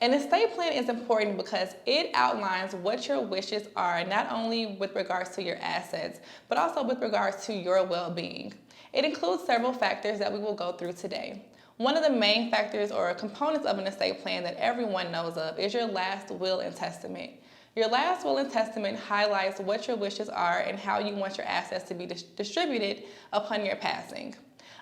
An estate plan is important because it outlines what your wishes are, not only with regards to your assets, but also with regards to your well-being. It includes several factors that we will go through today. One of the main factors or components of an estate plan that everyone knows of is your last will and testament. Your last will and testament highlights what your wishes are and how you want your assets to be distributed upon your passing.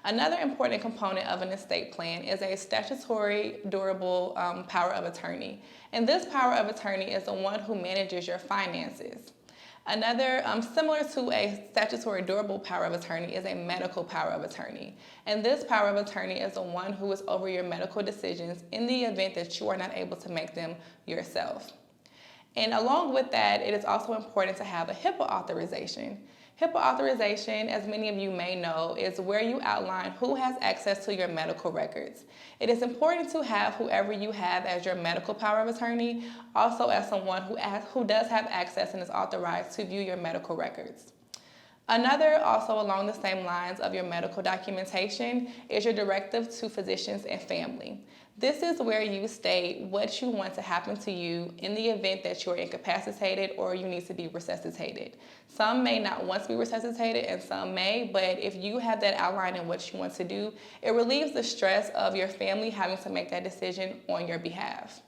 Another important component of an estate plan is a statutory durable power of attorney. And this power of attorney is the one who manages your finances. Another, similar to a statutory durable power of attorney, is a medical power of attorney. And this power of attorney is the one who is over your medical decisions in the event that you are not able to make them yourself. And along with that, it is also important to have a HIPAA authorization. HIPAA authorization, as many of you may know, is where you outline who has access to your medical records. It is important to have whoever you have as your medical power of attorney also as someone who does have access and is authorized to view your medical records. Another, also along the same lines of your medical documentation, is your directive to physicians and family. This is where you state what you want to happen to you in the event that you're incapacitated or you need to be resuscitated. Some may not want to be resuscitated and some may, but if you have that outline in what you want to do, it relieves the stress of your family having to make that decision on your behalf.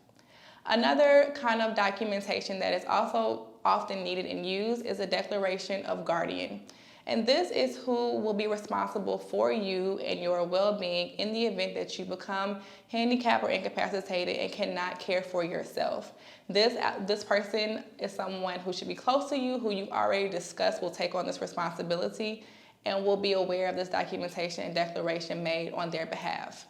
Another kind of documentation that is also often needed and used is a declaration of guardian. And this is who will be responsible for you and your well-being in the event that you become handicapped or incapacitated and cannot care for yourself. This person is someone who should be close to you, who you already discussed will take on this responsibility and will be aware of this documentation and declaration made on their behalf.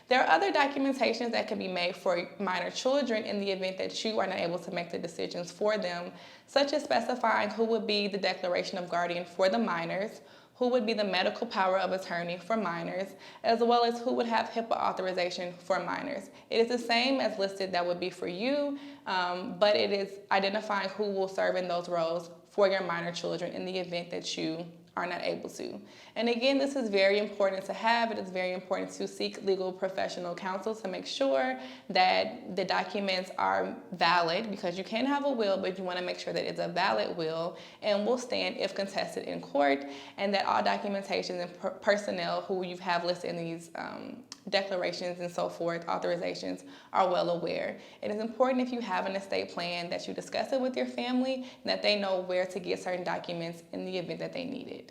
There are other documentations that can be made for minor children in the event that you are not able to make the decisions for them, such as specifying who would be the declaration of guardian for the minors, who would be the medical power of attorney for minors, as well as who would have HIPAA authorization for minors. It is the same as listed that would be for you, but it is identifying who will serve in those roles for your minor children in the event that you are not able to. And again, this is very important to have. It is very important to seek legal professional counsel to make sure that the documents are valid, because you can have a will, but you want to make sure that it's a valid will and will stand if contested in court, and that all documentation and personnel who you have listed in these declarations and so forth, authorizations, are well aware. It is important, if you have an estate plan, that you discuss it with your family and that they know where to get certain documents in the event that they need it.